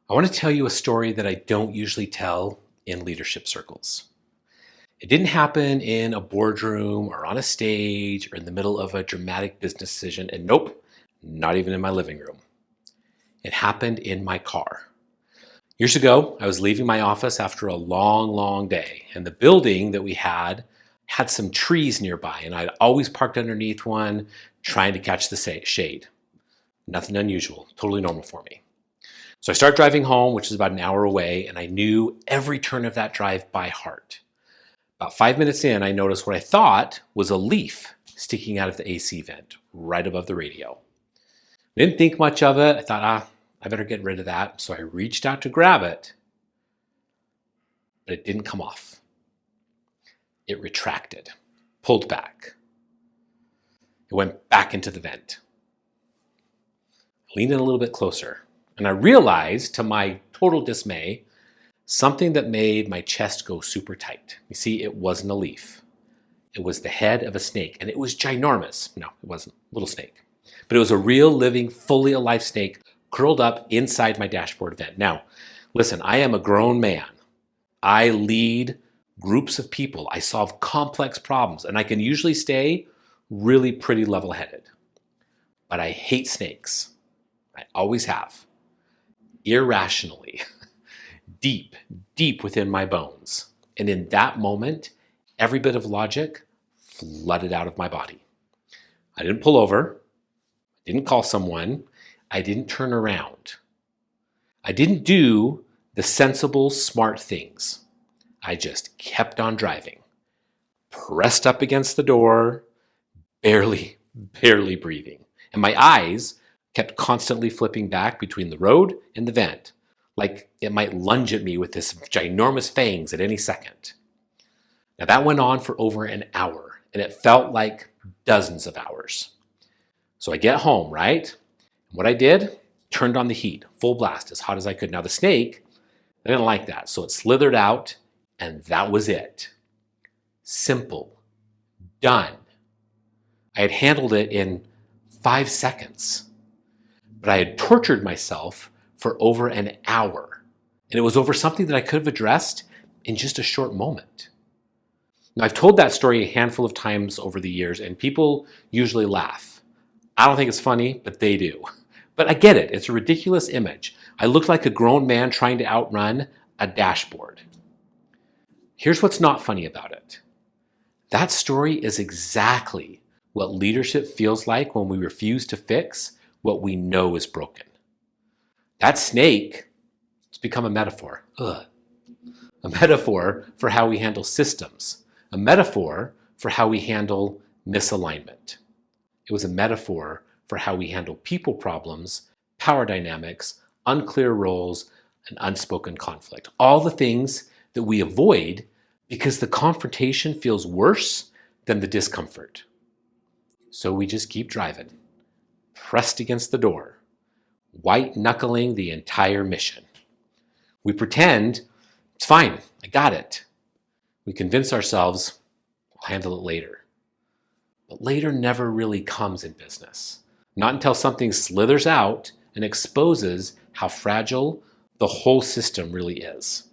I want to tell you a story that I don't usually tell in leadership circles. It didn't happen in a boardroom or on a stage or in the middle of a dramatic business decision, and nope, not even in my living room. It happened in my car. Years ago, I was leaving my office after a long day, and the building that we had some trees nearby, and I'd always parked underneath one trying to catch the shade. Nothing unusual, totally normal for me. So I start driving home, which is about an hour away, and I knew every turn of that drive by heart. About 5 minutes in, I noticed what I thought was a leaf sticking out of the AC vent right above the radio. I didn't think much of it. I thought, I better get rid of that. So I reached out to grab it, but it didn't come off. It retracted, pulled back. It went back into the vent. I leaned in a little bit closer, and I realized, to my total dismay, something that made my chest go super tight. You see, it wasn't a leaf. It was the head of a snake, and it was ginormous. No, it wasn't. Little snake. But it was a real, living, fully alive snake curled up inside my dashboard vent. Now, listen, I am a grown man. I lead groups of people. I solve complex problems, and I can usually stay really pretty level-headed. But I hate snakes. I always have. Irrationally. Deep within my bones. And in that moment, every bit of logic flooded out of my body. I didn't pull over. I didn't call someone. I didn't turn around. I didn't do the sensible, smart things. I just kept on driving. Pressed up against the door, barely breathing. And my eyes kept constantly flipping back between the road and the vent, like it might lunge at me with this ginormous fangs at any second. Now that went on for over an hour, and it felt like dozens of hours. So I get home, right? And what I did, turned on the heat, full blast, as hot as I could. Now the snake, I didn't like that, so it slithered out, and that was it. Simple. Done. I had handled it in 5 seconds, but I had tortured myself for over an hour. And it was over something that I could have addressed in just a short moment. Now, I've told that story a handful of times over the years, and people usually laugh. I don't think it's funny, but they do. But I get it. It's a ridiculous image. I look like a grown man trying to outrun a dashboard. Here's what's not funny about it. That story is exactly what leadership feels like when we refuse to fix what we know is broken. That snake has become a metaphor. A metaphor for how we handle systems. A metaphor for how we handle misalignment. It was a metaphor for how we handle people problems, power dynamics, unclear roles, and unspoken conflict. All the things that we avoid because the confrontation feels worse than the discomfort. So we just keep driving, pressed against the door, white-knuckling the entire mission. We pretend, it's fine, I got it. We convince ourselves, we'll handle it later. But later never really comes in business. Not until something slithers out and exposes how fragile the whole system really is.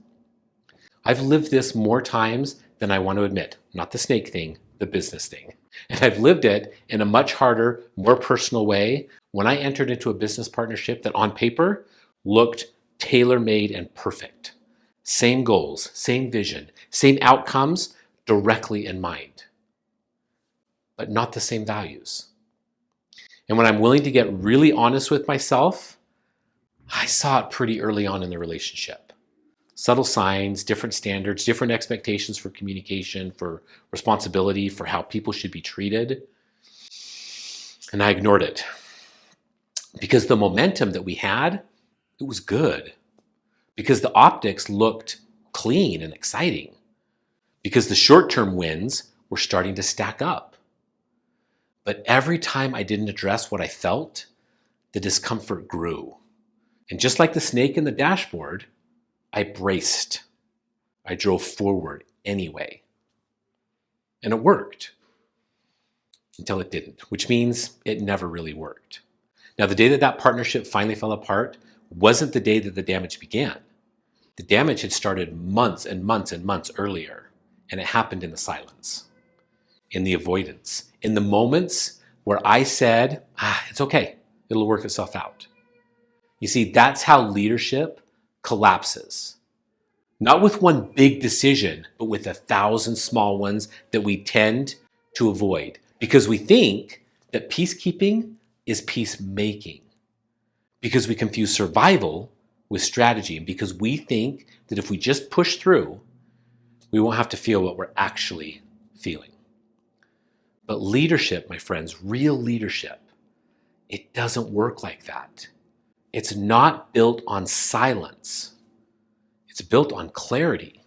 I've lived this more times than I want to admit. Not the snake thing, the business thing. And I've lived it in a much harder, more personal way when I entered into a business partnership that on paper looked tailor-made and perfect. Same goals, same vision, same outcomes directly in mind, but not the same values. And when I'm willing to get really honest with myself, I saw it pretty early on in the relationship. Subtle signs, different standards, different expectations for communication, for responsibility, for how people should be treated. And I ignored it. Because the momentum that we had, it was good. Because the optics looked clean and exciting. Because the short-term wins were starting to stack up. But every time I didn't address what I felt, the discomfort grew. And just like the snake in the dashboard, I braced. I drove forward anyway. And it worked. Until it didn't, which means it never really worked. Now, the day that partnership finally fell apart wasn't the day that the damage began. The damage had started months and months and months earlier, and it happened in the silence, in the avoidance, in the moments where I said, it's okay, it'll work itself out. You see, that's how leadership collapses. Not with one big decision, but with 1,000 small ones that we tend to avoid because we think that peacekeeping is peacemaking, because we confuse survival with strategy, and because we think that if we just push through, we won't have to feel what we're actually feeling. But leadership, my friends, real leadership, it doesn't work like that. It's not built on silence. It's built on clarity.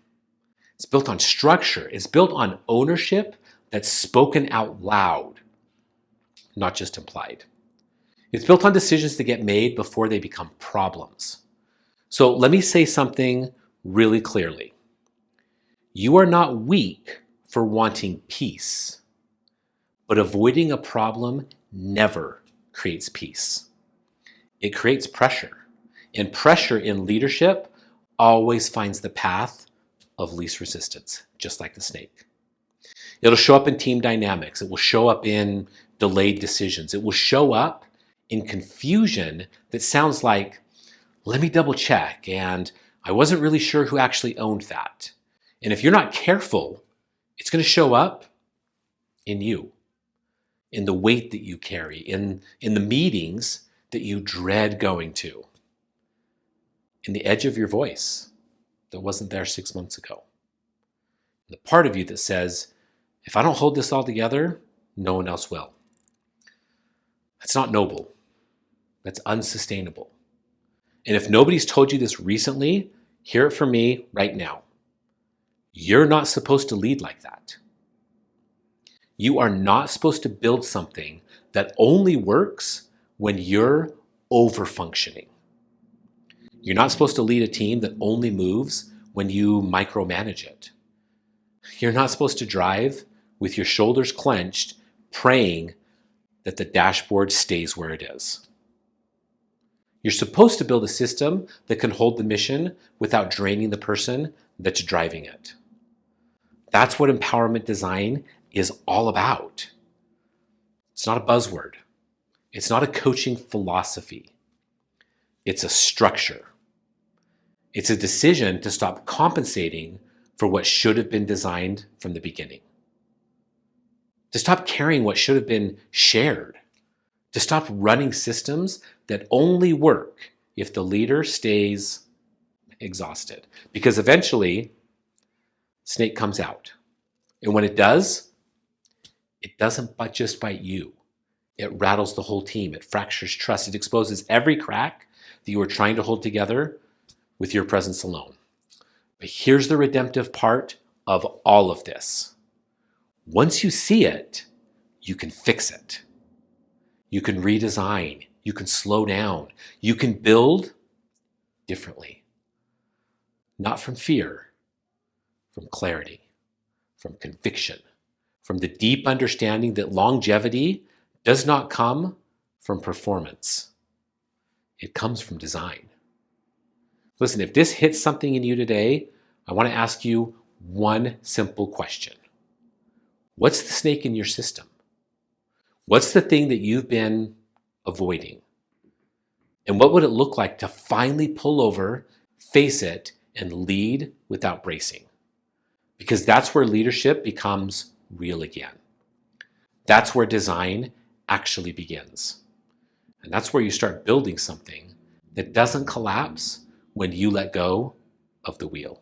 It's built on structure. It's built on ownership that's spoken out loud, not just implied. It's built on decisions that get made before they become problems. So let me say something really clearly. You are not weak for wanting peace, but avoiding a problem never creates peace. It creates pressure. And pressure in leadership always finds the path of least resistance, just like the snake. It'll show up in team dynamics. It will show up in delayed decisions. It will show up in confusion that sounds like, let me double check, and I wasn't really sure who actually owned that. And if you're not careful, it's going to show up in you, in the weight that you carry, in the meetings that you dread going to, in the edge of your voice that wasn't there 6 months ago. The part of you that says, if I don't hold this all together, no one else will. That's not noble. That's unsustainable. And if nobody's told you this recently, hear it from me right now. You're not supposed to lead like that. You are not supposed to build something that only works when you're over-functioning. You're not supposed to lead a team that only moves when you micromanage it. You're not supposed to drive with your shoulders clenched, praying that the dashboard stays where it is. You're supposed to build a system that can hold the mission without draining the person that's driving it. That's what empowerment design is all about. It's not a buzzword. It's not a coaching philosophy. It's a structure. It's a decision to stop compensating for what should have been designed from the beginning. To stop carrying what should have been shared. To stop running systems that only work if the leader stays exhausted. Because eventually, snake comes out. And when it does, it doesn't just bite you. It rattles the whole team. It fractures trust. It exposes every crack that you were trying to hold together with your presence alone. But here's the redemptive part of all of this. Once you see it, you can fix it. You can redesign. You can slow down. You can build differently. Not from fear, from clarity, from conviction, from the deep understanding that longevity does not come from performance. It comes from design. Listen, if this hits something in you today, I want to ask you one simple question. What's the snake in your system? What's the thing that you've been avoiding? And what would it look like to finally pull over, face it, and lead without bracing? Because that's where leadership becomes real again. That's where design actually begins. And that's where you start building something that doesn't collapse when you let go of the wheel.